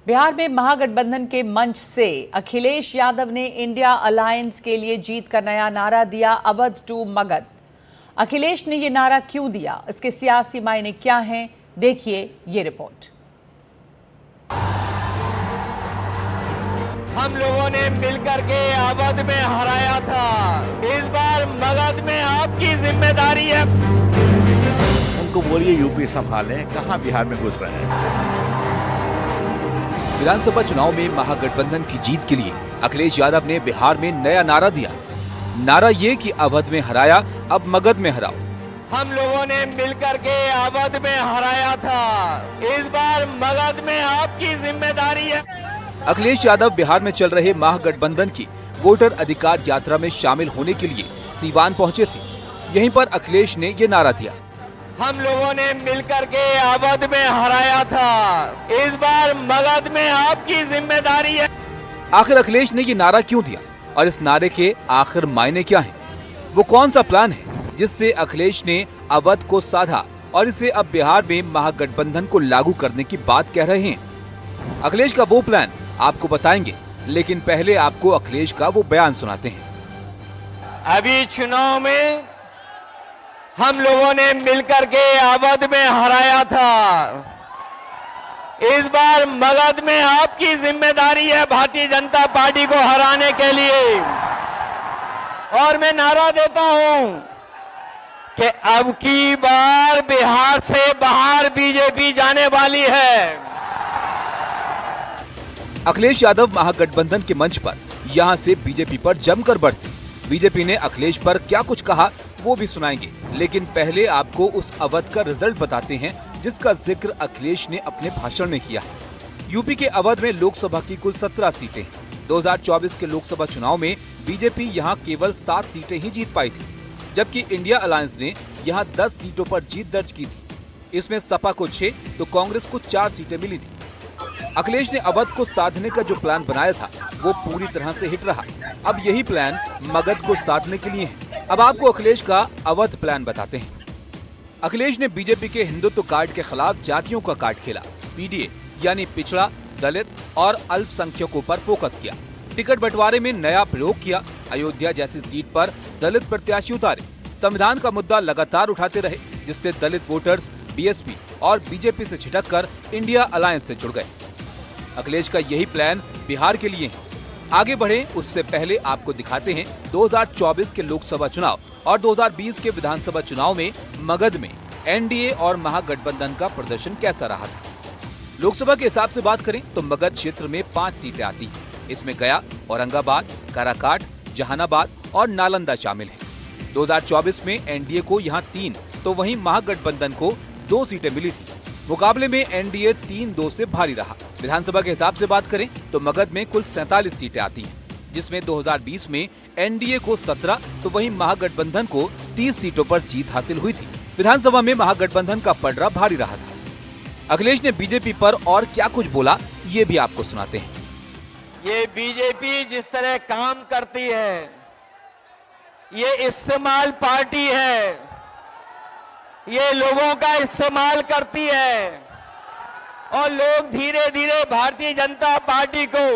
बिहार में महागठबंधन के मंच से अखिलेश यादव ने इंडिया अलायंस के लिए जीत का नया नारा दिया, अवध टू मगध। अखिलेश ने ये नारा क्यों दिया, इसके सियासी मायने क्या हैं, देखिए ये रिपोर्ट। हम लोगों ने मिलकर के अवध में हराया था, इस बार मगध में आपकी जिम्मेदारी है। उनको बोलिए यूपी संभालें, कहां बिहार में घुस रहे हैं। विधानसभा चुनाव में महागठबंधन की जीत के लिए अखिलेश यादव ने बिहार में नया नारा दिया। नारा ये कि अवध में हराया, अब मगध में हराओ। हम लोगों ने मिलकर के अवध में हराया था, इस बार मगध में आपकी जिम्मेदारी है। अखिलेश यादव बिहार में चल रहे महागठबंधन की वोटर अधिकार यात्रा में शामिल होने के लिए सीवान पहुंचे थे। यहीं पर अखिलेश ने ये नारा दिया, हम लोगों ने मिलकर के अवध में हराया था, इस बार मगध में आपकी जिम्मेदारी है। आखिर अखिलेश ने ये नारा क्यों दिया और इस नारे के आखिर मायने क्या हैं? वो कौन सा प्लान है जिससे अखिलेश ने अवध को साधा और इसे अब बिहार में महागठबंधन को लागू करने की बात कह रहे हैं? अखिलेश का वो प्लान आपको बताएंगे, लेकिन पहले आपको अखिलेश का वो बयान सुनाते हैं। अभी चुनाव में हम लोगों ने मिलकर के अवध में हराया था, इस बार मगध में आपकी जिम्मेदारी है भारतीय जनता पार्टी को हराने के लिए। और मैं नारा देता हूं कि अब की बार बिहार से बाहर बीजेपी जाने वाली है। अखिलेश यादव महागठबंधन के मंच पर यहां से बीजेपी पर जमकर बरसे। बीजेपी ने अखिलेश पर क्या कुछ कहा वो भी सुनाएंगे, लेकिन पहले आपको उस अवध का रिजल्ट बताते हैं जिसका जिक्र अखिलेश ने अपने भाषण में किया है। यूपी के अवध में लोकसभा की कुल 17 सीटें। 2024 के लोकसभा चुनाव में बीजेपी यहां केवल 7 सीटें ही जीत पाई थी, जबकि इंडिया अलायंस ने यहां 10 सीटों पर जीत दर्ज की थी। इसमें सपा को 6 तो कांग्रेस को 4 सीटें मिली थी। अखिलेश ने अवध को साधने का जो प्लान बनाया था वो पूरी तरह से हिट रहा। अब यही प्लान मगध को साधने के लिए है। अब आपको अखिलेश का अवध प्लान बताते हैं। अखिलेश ने बीजेपी के हिंदुत्व कार्ड के खिलाफ जातियों का कार्ड खेला। पीडीए यानी पिछड़ा, दलित और अल्पसंख्यकों पर फोकस किया। टिकट बंटवारे में नया प्रयोग किया। अयोध्या जैसी सीट पर दलित प्रत्याशी उतारे। संविधान का मुद्दा लगातार उठाते रहे, जिससे दलित वोटर्स बीएसपी और बीजेपी से छिटककर इंडिया अलायंस से जुड़ गए। अखिलेश का यही प्लान बिहार के लिए है। आगे बढ़े उससे पहले आपको दिखाते हैं 2024 के लोकसभा चुनाव और 2020 के विधानसभा चुनाव में मगध में एनडीए और महागठबंधन का प्रदर्शन कैसा रहा था। लोकसभा के हिसाब से बात करें तो मगध क्षेत्र में 5 सीटें आती हैं। इसमें गया, औरंगाबाद, काराकाट, जहानाबाद और नालंदा शामिल है। 2024 में एनडीए को यहाँ 3 तो वहीं महागठबंधन को 2 सीटें मिली थी। मुकाबले में एनडीए 3-2 से भारी रहा। विधानसभा के हिसाब से बात करें तो मगध में कुल 47 सीटें आती हैं, जिसमें 2020 में एनडीए को 17 तो वहीं महागठबंधन को 30 सीटों पर जीत हासिल हुई थी। विधानसभा में महागठबंधन का पलड़ा भारी रहा था। अखिलेश ने बीजेपी पर और क्या कुछ बोला ये भी आपको सुनाते हैं। ये बीजेपी जिस तरह काम करती है, ये इस्तेमाल पार्टी है, ये लोगों का इस्तेमाल करती है और लोग धीरे धीरे भारतीय जनता पार्टी को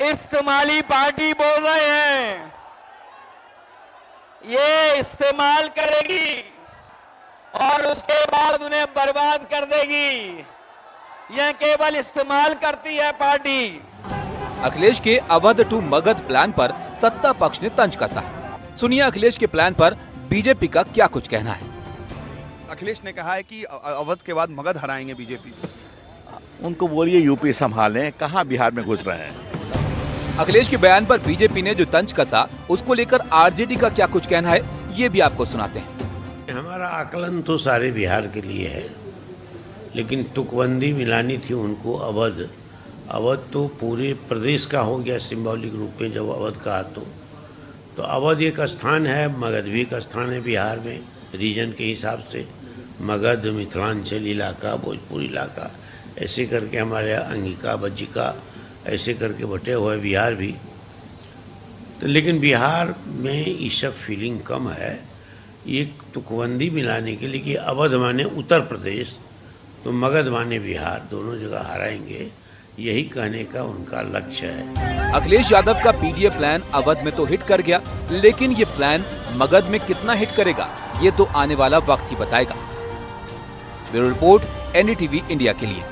इस्तेमाली पार्टी बोल रहे हैं। ये इस्तेमाल करेगी और उसके बाद उन्हें बर्बाद कर देगी। यह केवल इस्तेमाल करती है पार्टी। अखिलेश के अवध टू मगध प्लान पर सत्ता पक्ष ने तंज कसा है। सुनिए अखिलेश के प्लान पर बीजेपी का क्या कुछ कहना है। अखिलेश ने कहा है कि अवध के बाद मगध हराएंगे बीजेपी। उनको बोलिए यूपी संभालें, कहां बिहार में घुस रहे हैं। अखिलेश के बयान पर बीजेपी ने जो तंज कसा उसको लेकर आरजेडी का क्या कुछ कहना है ये भी आपको सुनाते हैं। हमारा आकलन तो सारे बिहार के लिए है, लेकिन तुकबंदी मिलानी थी उनको अवध। अवध तो पूरे प्रदेश का हो गया सिंबॉलिक रूप में जब अवध कहा तो अवध एक स्थान है, मगध भी एक स्थान है बिहार में रीजन के हिसाब से। मगध, मिथिलांचल इलाका, भोजपुर इलाका, ऐसे करके हमारे अंगिका, बज्जिका ऐसे करके बटे हुए बिहार भी। तो लेकिन बिहार में ये सब फीलिंग कम है। एक तुकबंदी मिलाने के लिए कि अवध माने उत्तर प्रदेश तो मगध माने बिहार, दोनों जगह हराएंगे, यही कहने का उनका लक्ष्य है। अखिलेश यादव का पीडीए प्लान अवध में तो हिट कर गया, लेकिन ये प्लान मगध में कितना हिट करेगा ये तो आने वाला वक्त ही बताएगा। ब्यूरो रिपोर्ट, एनडीटीवी इंडिया के लिए।